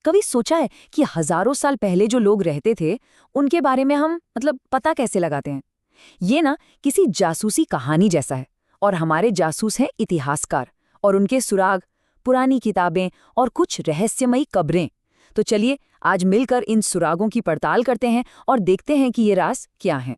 कभी सोचा है कि हजारों साल पहले जो लोग रहते थे उनके बारे में हम पता कैसे लगाते हैं? ये ना किसी जासूसी कहानी जैसा है। और हमारे जासूस हैं इतिहासकार, और उनके सुराग पुरानी किताबें और कुछ रहस्यमयी कब्रें। तो चलिए आज मिलकर इन सुरागों की पड़ताल करते हैं और देखते हैं कि ये राज क्या हैं।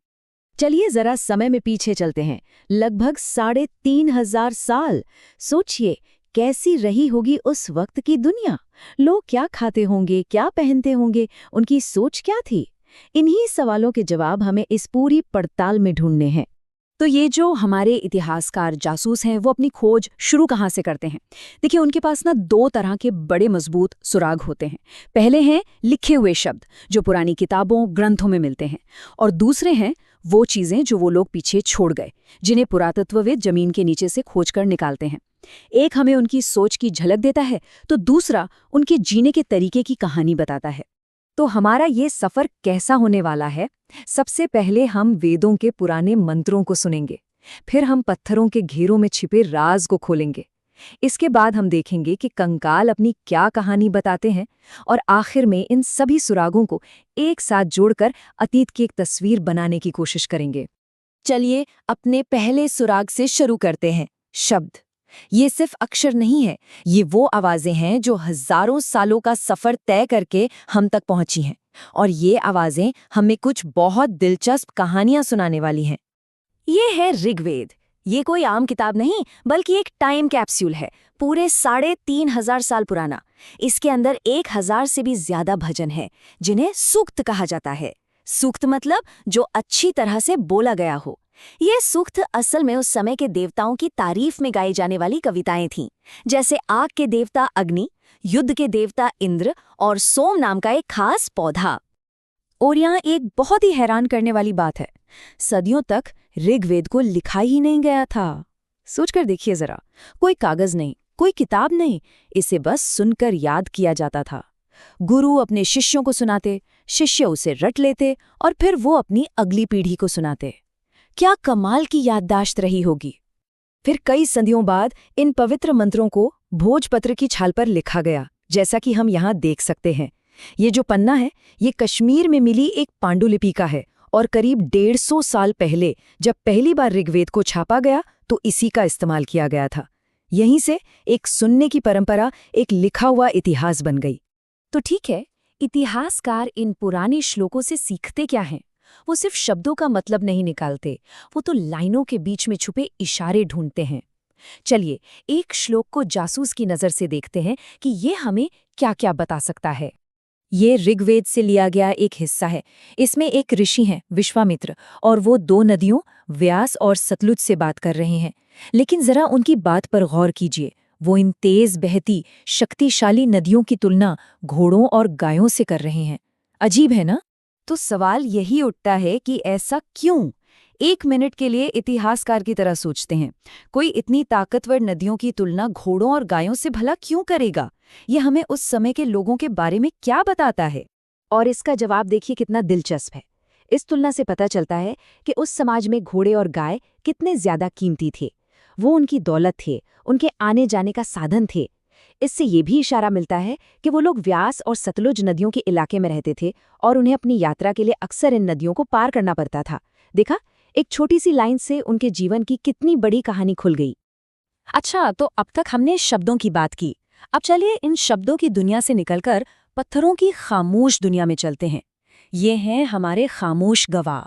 चलिए जरा समय में पीछे चलते हैं, लगभग 3,500 साल। सोचिए कैसी रही होगी उस वक्त की दुनिया। लोग क्या खाते होंगे, क्या पहनते होंगे, उनकी सोच क्या थी? इन्हीं सवालों के जवाब हमें इस पूरी पड़ताल में ढूंढने हैं। तो ये जो हमारे इतिहासकार जासूस हैं वो अपनी खोज शुरू कहाँ से करते हैं? देखिए, उनके पास ना दो तरह के बड़े मजबूत सुराग होते हैं। पहले हैं लिखे हुए शब्द जो पुरानी किताबों ग्रंथों में मिलते हैं, और दूसरे हैं वो चीजें जो वो लोग पीछे छोड़ गए, जिन्हें पुरातत्वविद जमीन के नीचे से खोजकर निकालते हैं। एक हमें उनकी सोच की झलक देता है, तो दूसरा उनके जीने के तरीके की कहानी बताता है। तो हमारा ये सफर कैसा होने वाला है? सबसे पहले हम वेदों के पुराने मंत्रों को सुनेंगे, फिर हम पत्थरों के घेरों में छिपे राज को खोलेंगे। इसके बाद हम देखेंगे कि कंकाल अपनी क्या कहानी बताते हैं, और आखिर में इन सभी सुरागों को एक साथ जोड़कर अतीत की एक तस्वीर बनाने की कोशिश करेंगे। चलिए अपने पहले सुराग से शुरू करते हैं, शब्द। ये सिर्फ अक्षर नहीं है, ये वो आवाजें हैं जो हजारों सालों का सफर तय करके हम तक पहुंची हैं, और ये आवाजें हमें कुछ बहुत दिलचस्प कहानियां सुनाने वाली हैं। ये है ऋग्वेद। ये कोई आम किताब नहीं, बल्कि एक टाइम कैप्सूल है, पूरे 3,500 साल पुराना। इसके अंदर 1,000 से भी ज्यादा भजन है, जिन्हें सूक्त कहा जाता है। सूक्त मतलब जो अच्छी तरह से बोला गया हो। ये सूक्त असल में उस समय के देवताओं की तारीफ में गाई जाने वाली कविताएं थीं, जैसे आग के देवता अग्नि, युद्ध के देवता इंद्र और सोम नाम का एक खास पौधा। और यहाँ एक बहुत ही हैरान करने वाली बात है, सदियों तक ऋग्वेद को लिखा ही नहीं गया था। सोचकर देखिए जरा, कोई कागज नहीं, कोई किताब नहीं, इसे बस सुनकर याद किया जाता था। गुरु अपने शिष्यों को सुनाते, शिष्य उसे रट लेते, और फिर वो अपनी अगली पीढ़ी को सुनाते। क्या कमाल की याददाश्त रही होगी। फिर कई सदियों बाद इन पवित्र मंत्रों को भोजपत्र की छाल पर लिखा गया, जैसा कि हम यहाँ देख सकते हैं। ये जो पन्ना है, ये कश्मीर में मिली एक पांडुलिपि का है, और करीब 150 साल पहले जब पहली बार ऋग्वेद को छापा गया तो इसी का इस्तेमाल किया गया था। यहीं से एक सुनने की परंपरा एक लिखा हुआ इतिहास बन गई। तो ठीक है, इतिहासकार इन पुराने श्लोकों से सीखते क्या हैं? वो सिर्फ शब्दों का मतलब नहीं निकालते, वो तो लाइनों के बीच में छुपे इशारे ढूंढते हैं। चलिए एक श्लोक को जासूस की नजर से देखते हैं कि ये हमें क्या क्या बता सकता है। ये ऋग्वेद से लिया गया एक हिस्सा है। इसमें एक ऋषि हैं, विश्वामित्र, और वो दो नदियों व्यास और सतलुज से बात कर रहे हैं। लेकिन जरा उनकी बात पर गौर कीजिए। वो इन तेज बहती शक्तिशाली नदियों की तुलना घोड़ों और गायों से कर रहे हैं। अजीब है ना? तो सवाल यही उठता है कि ऐसा क्यों? एक मिनट के लिए इतिहासकार की तरह सोचते हैं, कोई इतनी ताकतवर नदियों की तुलना घोड़ों और गायों से भला क्यों करेगा? ये हमें उस समय के लोगों के बारे में क्या बताता है? और इसका जवाब देखिए कितना दिलचस्प है। इस तुलना से पता चलता है कि उस समाज में घोड़े और गाय कितने ज्यादा कीमती थे। वो उनकी दौलत थे, उनके आने जाने का साधन थे। इससे ये भी इशारा मिलता है कि वो लोग व्यास और सतलुज नदियों के इलाके में रहते थे, और उन्हें अपनी यात्रा के लिए अक्सर इन नदियों को पार करना पड़ता था। देखा, एक छोटी सी लाइन से उनके जीवन की कितनी बड़ी कहानी खुल गई। अच्छा, तो अब तक हमने शब्दों की बात की। अब चलिए इन शब्दों की दुनिया से निकलकर पत्थरों की खामोश दुनिया में चलते हैं। ये हैं हमारे खामोश गवाह।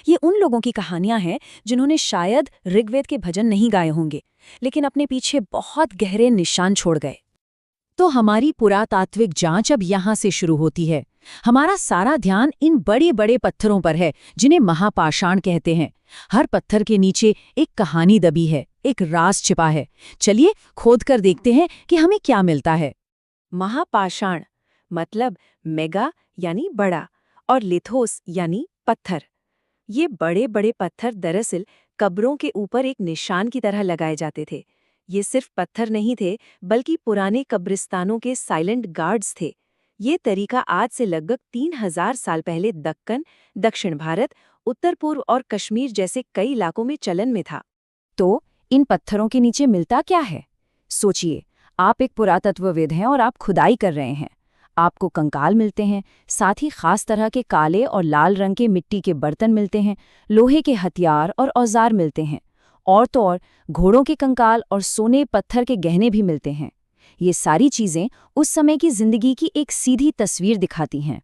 ये उन लोगों की कहानियां हैं जिन्होंने शायद ऋग्वेद के भजन नहीं गाए होंगे, लेकिन अपने पीछे बहुत गहरे निशान छोड़ गए। तो हमारी पुरातात्विक जांच अब यहाँ से शुरू होती है। हमारा सारा ध्यान इन बड़े बड़े पत्थरों पर है, जिन्हें महापाषाण कहते हैं। हर पत्थर के नीचे एक कहानी दबी है, एक राज छिपा है। चलिए खोद कर देखते हैं कि हमें क्या मिलता है। महापाषाण मतलब मेगा यानी बड़ा, और लिथोस यानी पत्थर। ये बड़े बड़े पत्थर दरअसल कब्रों के ऊपर एक निशान की तरह लगाए जाते थे। ये सिर्फ पत्थर नहीं थे, बल्कि पुराने कब्रिस्तानों के साइलेंट गार्ड्स थे। ये तरीका आज से लगभग 3,000 साल पहले दक्कन, दक्षिण भारत, उत्तर पूर्व और कश्मीर जैसे कई इलाकों में चलन में था। तो इन पत्थरों के नीचे मिलता क्या है? सोचिए, आप एक पुरातत्वविद हैं और आप खुदाई कर रहे हैं। आपको कंकाल मिलते हैं, साथ ही खास तरह के काले और लाल रंग के मिट्टी के बर्तन मिलते हैं, लोहे के हथियार और औजार मिलते हैं, और तो और घोड़ों के कंकाल और सोने पत्थर के गहने भी मिलते हैं। ये सारी चीजें उस समय की जिंदगी की एक सीधी तस्वीर दिखाती हैं।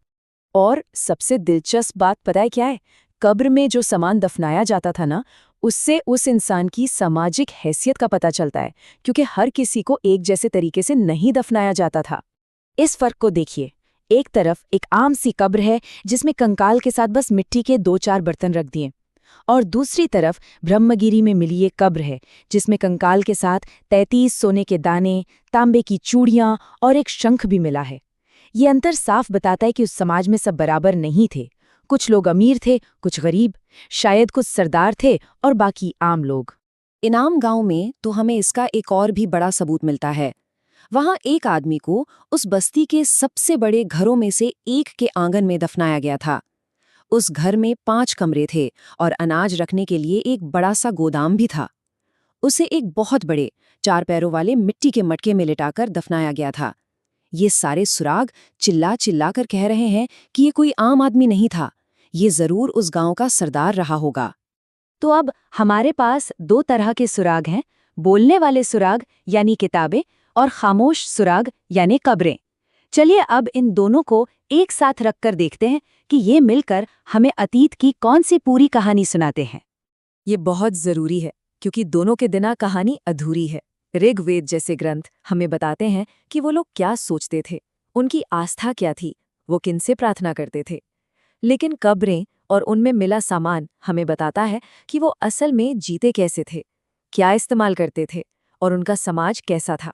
और सबसे दिलचस्प बात पता है क्या है? कब्र में जो सामान दफनाया जाता था ना, उससे उस इंसान की सामाजिक हैसियत का पता चलता है, क्योंकि हर किसी को एक जैसे तरीके से नहीं दफनाया जाता था। इस फर्क को देखिए, एक तरफ एक आम सी कब्र है जिसमें कंकाल के साथ बस मिट्टी के 2-4 बर्तन रख दिए, और दूसरी तरफ ब्रह्मगिरी में मिली ये कब्र है जिसमें कंकाल के साथ 33 सोने के दाने, तांबे की चूड़ियां और एक शंख भी मिला है। ये अंतर साफ बताता है कि उस समाज में सब बराबर नहीं थे। कुछ लोग अमीर थे, कुछ गरीब, शायद कुछ सरदार थे और बाकी आम लोग। इनाम गांव में तो हमें इसका एक और भी बड़ा सबूत मिलता है। वहां एक आदमी को उस बस्ती के सबसे बड़े घरों में से एक के आंगन में दफनाया गया था। उस घर में 5 कमरे थे और अनाज रखने के लिए एक बड़ा सा गोदाम भी था। उसे एक बहुत बड़े 4 पैरों वाले मिट्टी के मटके में लिटाकर दफनाया गया था। ये सारे सुराग चिल्ला चिल्ला कर कह रहे हैं कि ये कोई आम आदमी नहीं था, ये जरूर उस गांव का सरदार रहा होगा। तो अब हमारे पास 2 तरह के सुराग हैं, बोलने वाले सुराग यानी किताबें और खामोश सुराग यानी कब्रें। चलिए अब इन दोनों को एक साथ रखकर देखते हैं कि ये मिलकर हमें अतीत की कौन सी पूरी कहानी सुनाते हैं। ये बहुत जरूरी है, क्योंकि दोनों के बिना कहानी अधूरी है। ऋग्वेद जैसे ग्रंथ हमें बताते हैं कि वो लोग क्या सोचते थे, उनकी आस्था क्या थी, वो किनसे प्रार्थना करते थे। लेकिन कब्रें और उनमें मिला सामान हमें बताता है कि वो असल में जीते कैसे थे, क्या इस्तेमाल करते थे और उनका समाज कैसा था।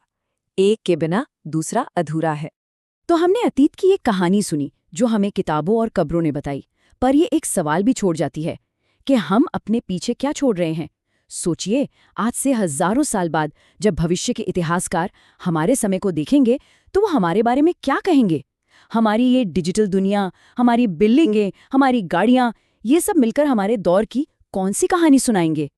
एक के बिना दूसरा अधूरा है। तो हमने अतीत की एक कहानी सुनी जो हमें किताबों और कब्रों ने बताई, पर ये एक सवाल भी छोड़ जाती है कि हम अपने पीछे क्या छोड़ रहे हैं। सोचिए, आज से हजारों साल बाद जब भविष्य के इतिहासकार हमारे समय को देखेंगे तो वो हमारे बारे में क्या कहेंगे। हमारी ये डिजिटल दुनिया, हमारी बिल्डिंगें, हमारी गाड़ियां, ये सब मिलकर हमारे दौर की कौन सी कहानी सुनाएंगे।